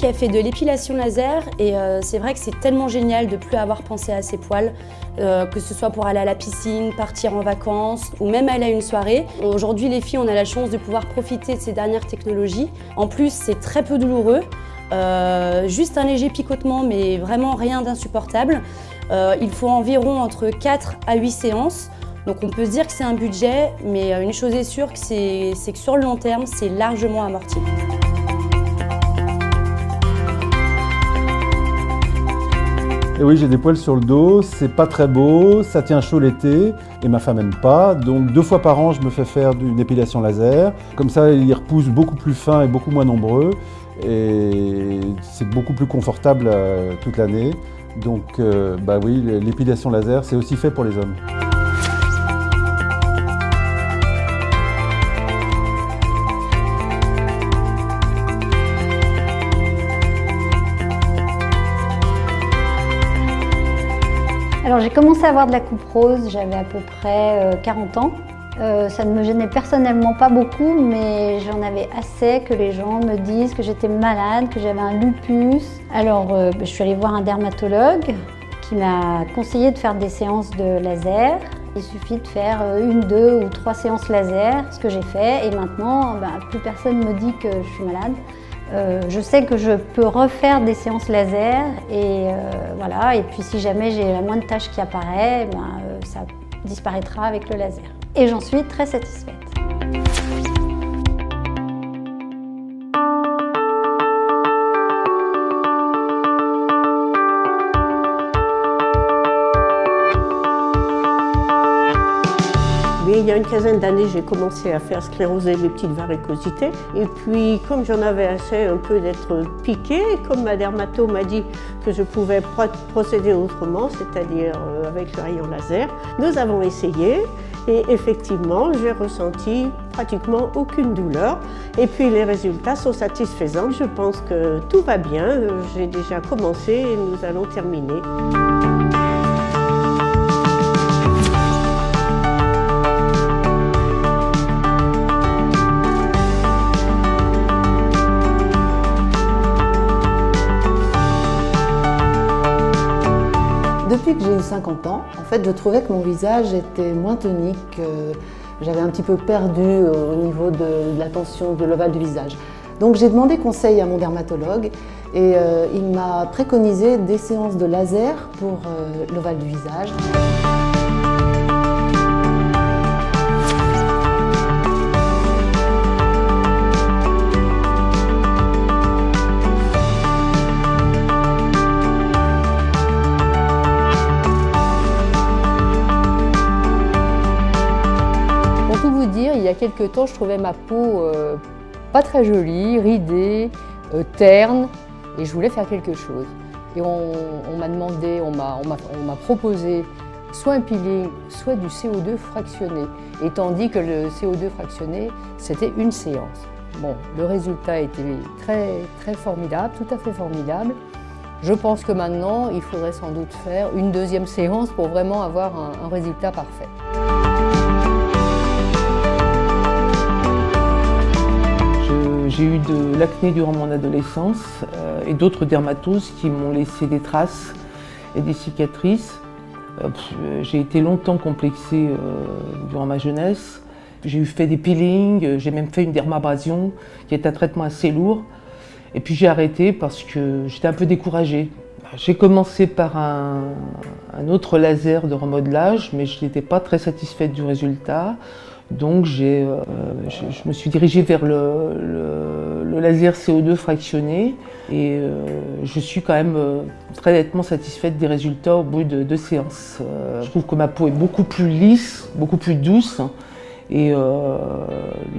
qui a fait de l'épilation laser et c'est vrai que c'est tellement génial de ne plus avoir pensé à ses poils, que ce soit pour aller à la piscine, partir en vacances ou même aller à une soirée. Aujourd'hui, les filles, on a la chance de pouvoir profiter de ces dernières technologies. En plus, c'est très peu douloureux, juste un léger picotement, mais vraiment rien d'insupportable. Il faut environ entre 4 à 8 séances. Donc on peut se dire que c'est un budget, mais une chose est sûre, c'est que sur le long terme, c'est largement amorti. Et oui, j'ai des poils sur le dos, c'est pas très beau, ça tient chaud l'été et ma femme n'aime pas. Donc 2 fois par an, je me fais faire une épilation laser. Comme ça, ils repoussent beaucoup plus fins et beaucoup moins nombreux. Et c'est beaucoup plus confortable toute l'année. Donc bah oui, l'épilation laser, c'est aussi fait pour les hommes. Alors j'ai commencé à avoir de la coupe rose, j'avais à peu près 40 ans. Ça ne me gênait personnellement pas beaucoup, mais j'en avais assez que les gens me disent que j'étais malade, que j'avais un lupus. Alors je suis allée voir un dermatologue qui m'a conseillé de faire des séances de laser. Il suffit de faire 1, 2 ou 3 séances laser, ce que j'ai fait, et maintenant plus personne ne me dit que je suis malade. Je sais que je peux refaire des séances laser et voilà. Et puis si jamais j'ai la moindre tache qui apparaît, ça disparaîtra avec le laser. Et j'en suis très satisfaite. Il y a une quinzaine d'années, j'ai commencé à faire scléroser mes petites varicosités. Et puis, comme j'en avais assez un peu d'être piquée, comme ma dermato m'a dit que je pouvais procéder autrement, c'est-à-dire avec le rayon laser, nous avons essayé. Et effectivement, j'ai ressenti pratiquement aucune douleur. Et puis, les résultats sont satisfaisants. Je pense que tout va bien. J'ai déjà commencé et nous allons terminer. Depuis que j'ai eu 50 ans, en fait, je trouvais que mon visage était moins tonique. J'avais un petit peu perdu au niveau de la tension de l'ovale du visage. Donc j'ai demandé conseil à mon dermatologue et il m'a préconisé des séances de laser pour l'ovale du visage. Il y a quelques temps, je trouvais ma peau pas très jolie, ridée, terne, et je voulais faire quelque chose. Et on m'a demandé, on m'a proposé soit un peeling, soit du CO2 fractionné, étant dit que le CO2 fractionné, c'était une séance. Bon, le résultat était très formidable, tout à fait formidable. Je pense que maintenant, il faudrait sans doute faire une deuxième séance pour vraiment avoir un résultat parfait. J'ai eu de l'acné durant mon adolescence et d'autres dermatoses qui m'ont laissé des traces et des cicatrices. J'ai été longtemps complexée durant ma jeunesse. J'ai fait des peelings, j'ai même fait une dermabrasion qui est un traitement assez lourd. Et puis j'ai arrêté parce que j'étais un peu découragée. J'ai commencé par un autre laser de remodelage, mais je n'étais pas très satisfaite du résultat. Donc je me suis dirigée vers le laser CO2 fractionné et je suis quand même très nettement satisfaite des résultats au bout de 2 séances. Je trouve que ma peau est beaucoup plus lisse, beaucoup plus douce et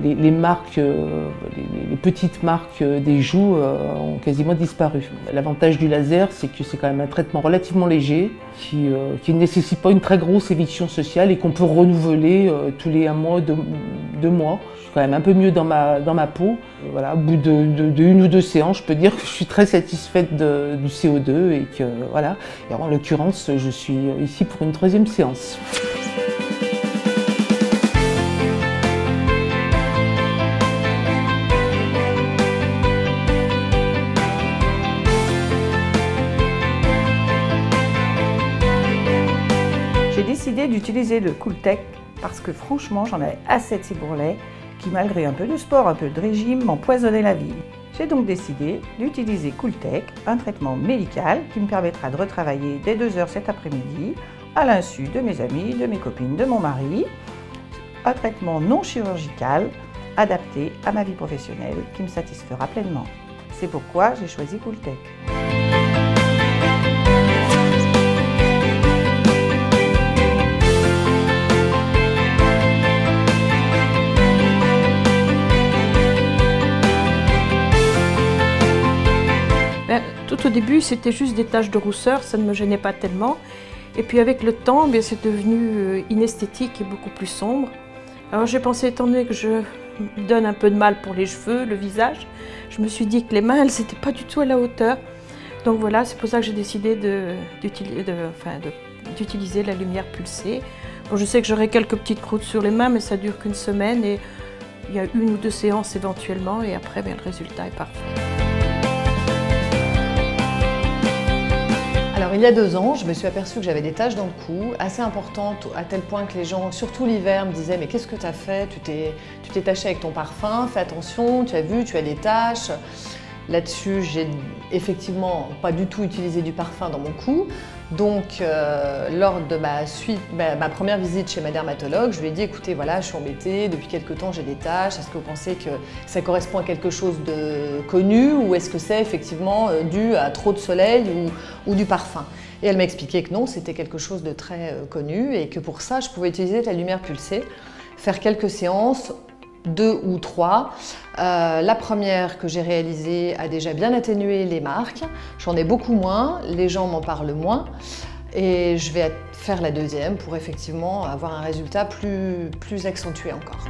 les marques, les petites marques des joues ont quasiment disparu. L'avantage du laser, c'est que c'est quand même un traitement relativement léger qui ne nécessite pas une très grosse éviction sociale et qu'on peut renouveler tous les 1 mois, 2 mois. Je suis quand même un peu mieux dans ma peau. Voilà, au bout de 1 ou 2 séances, je peux dire que je suis très satisfaite du CO2 et que voilà. Et en l'occurrence, je suis ici pour une 3e séance. J'ai décidé d'utiliser le Cooltech parce que franchement, j'en avais assez de ces bourrelets qui, malgré un peu de sport, un peu de régime, m'empoisonnaient la vie. J'ai donc décidé d'utiliser Cooltech, un traitement médical qui me permettra de retravailler dès 2 heures cet après-midi, à l'insu de mes amis, de mes copines, de mon mari. Un traitement non chirurgical, adapté à ma vie professionnelle, qui me satisfera pleinement. C'est pourquoi j'ai choisi Cooltech. Tout au début, c'était juste des taches de rousseur, ça ne me gênait pas tellement. Et puis avec le temps, c'est devenu inesthétique et beaucoup plus sombre. Alors j'ai pensé, étant donné que je me donne un peu de mal pour les cheveux, le visage, je me suis dit que les mains, elles n'étaient pas du tout à la hauteur. Donc voilà, c'est pour ça que j'ai décidé d'utiliser la lumière pulsée. Bon, je sais que j'aurai quelques petites croûtes sur les mains, mais ça dure qu'une semaine et il y a 1 ou 2 séances éventuellement et après, le résultat est parfait. Alors il y a 2 ans, je me suis aperçue que j'avais des taches dans le cou, assez importantes à tel point que les gens, surtout l'hiver, me disaient « mais qu'est-ce que tu as fait? Tu t'es taché avec ton parfum, fais attention, tu as vu, tu as des taches ». Là-dessus, j'ai effectivement pas du tout utilisé du parfum dans mon cou. Donc lors de ma première visite chez ma dermatologue, je lui ai dit « écoutez, voilà, je suis embêtée, depuis quelque temps j'ai des taches, est-ce que vous pensez que ça correspond à quelque chose de connu ou est-ce que c'est effectivement dû à trop de soleil ou du parfum ?» Et elle m'a expliqué que non, c'était quelque chose de très connu et que pour ça, je pouvais utiliser la lumière pulsée, faire quelques séances, 2 ou 3. La première que j'ai réalisée a déjà bien atténué les marques. J'en ai beaucoup moins, les gens m'en parlent moins. Et je vais faire la deuxième pour effectivement avoir un résultat plus accentué encore.